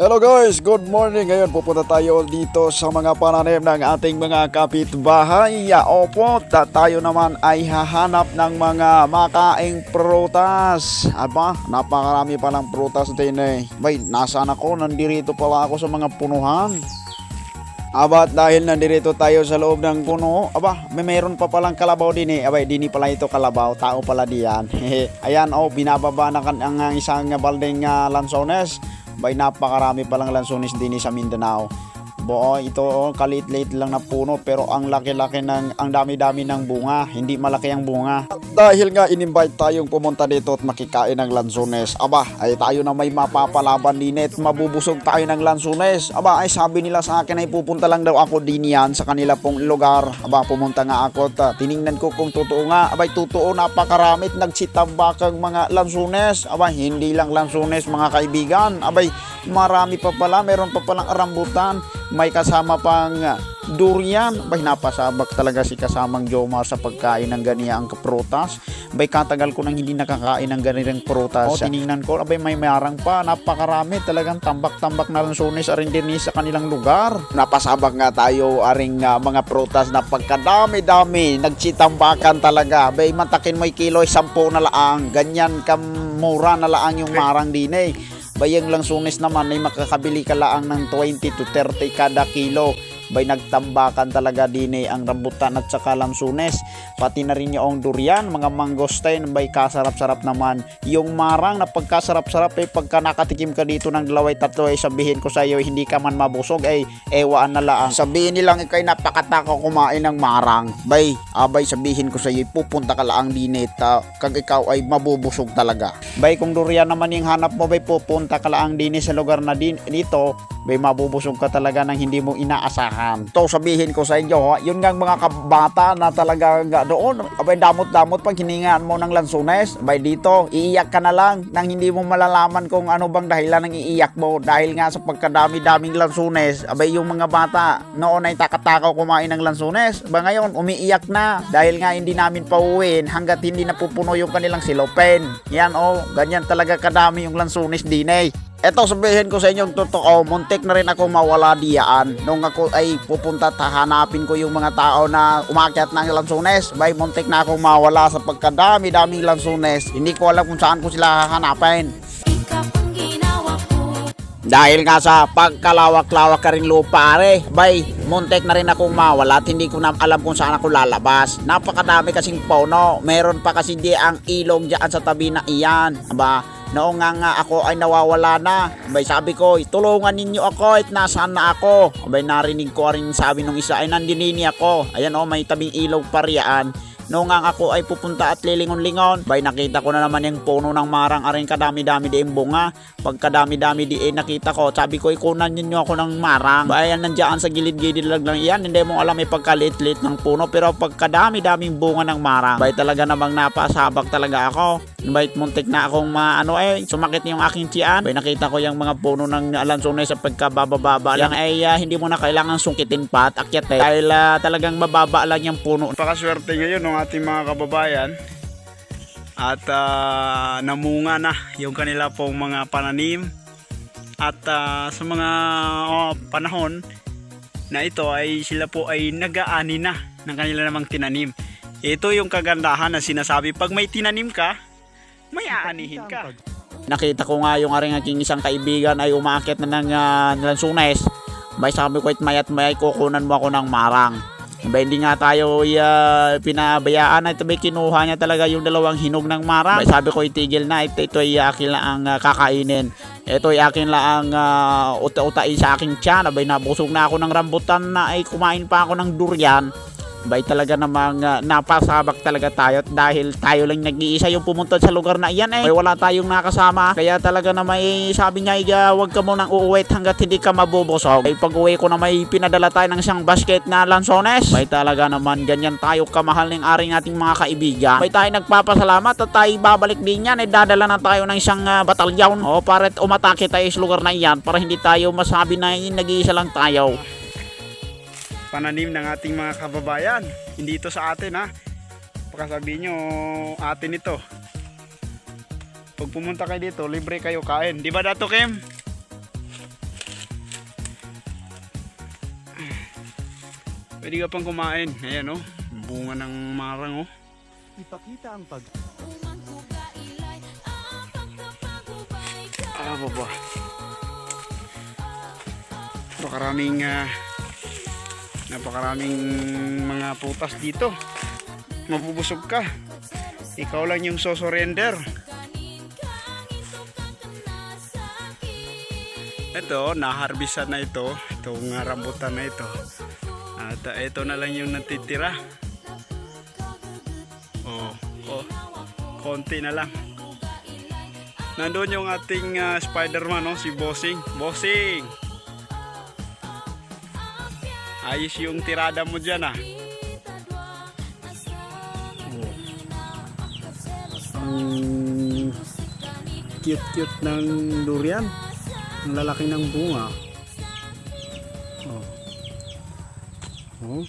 Hello guys, good morning. Ngayon pupunta tayo dito sa mga pananim ng ating mga kapitbahay. Opo, tayo naman ay hahanap ng mga makaing prutas. Aba, napakarami palang prutas din eh. Bay, nasaan ako? Nandirito pala ako sa mga punuhan. Aba, dahil nandirito tayo sa loob ng puno, mayroon pa palang kalabaw din eh. Abay, dini pala ito kalabaw, tao pala diyan. Ayan, binababa na ang isang balding lansones. Bay, napakarami palang lansones din sa Mindanao. Ito kalit-lit lang na puno pero ang laki-laki ang dami-dami ng bunga, hindi malaki ang bunga. Dahil nga in-invite tayong pumunta dito at makikain ng lansones. Ay tayo na may mapapalaban din at mabubusog tayo ng lansones. Ay sabi nila sa akin ay pupunta lang daw ako din yan sa kanila pong lugar. Pumunta nga ako at tiningnan ko kung totoo nga. Totoo, napakaramit nagsitambakang mga lansones. Hindi lang lansones mga kaibigan. Marami pa pala, meron pa palang rambutan. May kasama pang durian. Napasabak talaga si kasamang Jomar sa pagkain ng ganiyang prutas. Katagal ko nang hindi nakakain ng ganiyang prutas. Tiningnan ko, may marang pa, napakarami, talagang tambak-tambak na lansones aring din sa kanilang lugar. Napasabak nga tayo aring mga prutas na pagkadami-dami, nagsitambakan talaga. Matakin mo'y kilo'y 10 na laang, ganyan kamura na laang yung marang din eh. Bayang lansones naman ay makakabili ka laang ng 20 to 30 kada kilo. Nagtambakan talaga din ang rambutan at saka lansones. Pati na rin yung durian, mga mangosteen. Kasarap-sarap naman. Yung marang na pagkasarap-sarap pagka nakatikim ka dito ng 2-3 sabihin ko sa iyo hindi ka man mabusog ewaan na lang. Sabihin nilang ikay napakatakaw kumain ng marang. Sabihin ko sa iyo pupunta ka laang dinit kag ikaw ay mabubusog talaga. Kung durian naman yung hanap mo pupunta ka laang dinit sa lugar na dito mabubusog ka talaga ng hindi mo inaasahan. Sabihin ko sa inyo, yun nga mga kabata na talaga doon, damot-damot pag hiningaan mo ng lansones, dito, iiyak ka na lang nang hindi mo malalaman kung ano bang dahilan ng iiyak mo dahil nga sa pagkadami-daming lansones. Yung mga bata noon ay takatakaw kumain ng lansones, ngayon umiiyak na dahil nga hindi namin pauwiin hanggat hindi napupuno yung kanilang silopen. Yan ganyan talaga kadami yung lansones din eh. Eto, sabihin ko sa inyo totoo, muntik na rin ako mawala diyan. Nung ako ay pupunta hanapin ko yung mga tao na umakyat ng lansones, muntik na akong mawala sa pagkadami-daming lansones. Hindi ko alam kung saan ko sila hahanapin. Dahil nga sa pagkalawak-lawak ka rin lupa muntik na rin akong mawala at hindi ko na alam kung saan ako lalabas. Napakadami kasing puno, meron pa kasi di ang ilog dyan sa tabi na iyan. Noong nga ako ay nawawala na, sabi ko, tulungan ninyo ako at nasaan na ako. Narinig ko rin sabi nung isa ay nandinini ako. Ayan may tabing ilog pa riyan. Noong nga ako ay pupunta at lilingon-lingon, nakita ko na naman yung puno ng marang aring kadami-dami di bunga. Pagkadami-dami di nakita ko, sabi ko ikunan ninyo ako ng marang. Ayan nandiyan sa gilid-gilid lang yan, hindi mo alam pagkalit-lit ng puno pero pagkadami-daming bunga ng marang. Talaga namang napasabak talaga ako. Muntik na akong sumakit yung aking tiyan. Nakita ko yung mga puno ng lansones sa pagkabababa lang hindi mo na kailangan sungkitin pa at akyat dahil talagang mababa lang yung puno. Pakaswerte ngayon ng ating mga kababayan at namunga na yung kanila pong mga pananim at sa mga panahon na ito ay sila po ay nag-aani na ng kanila namang tinanim. Ito yung kagandahan na sinasabi, pag may tinanim ka may aanihin ka. Nakita ko nga yung aking isang kaibigan ay umaakit na ng lansones. Sabi ko mayat may kukunan mo ako ng marang. Hindi nga tayo pinabayaan at kinuha niya talaga yung 2 hinog ng marang. Sabi ko itigil na, ito ay akin lang ang kakainin. Ito ay akin lang ang uta-utain sa aking tiyan. Nabusog na ako ng rambutan na ay kumain pa ako ng durian. Talaga namang napasabak talaga tayo dahil tayo lang nag-iisa yung pumunta sa lugar na iyan wala tayong nakasama. Kaya talaga na sabi niya huwag ka munang uuwi hanggat hindi ka mabubusog. Pag uwi ko na may pinadala tayo ng isang basket na lansones. Talaga naman ganyan tayo kamahal ng aring ating mga kaibigan. Tayo nagpapasalamat at tayo babalik din yan. Dadala na tayo ng isang batalyon para umatake tayo sa lugar na iyan para hindi tayo masabi na nag-iisa lang tayo. Pananim ng ating mga kababayan, hindi ito sa atin pagkasabihin nyo atin ito. Pag pumunta kayo dito libre kayo kain, di ba Dato Kim? Pwede ka pang kumain. Ayan, oh. Bunga ng marang, oh. Ipakita ang pag... Baba. Napakaraming mga putas dito. Mabubusog ka. Ikaw lang yung so-surrender. Ito, naharbisan na ito. Itong rambutan na ito. At ito na lang yung natitira. Konti na lang. Nandun yung ating Spider-Man, no? Si Bossing. Bossing! Ayos yung tirada mo dyan, ah. Ang cute-cute ng durian. Ang lalaki ng bunga. Oh.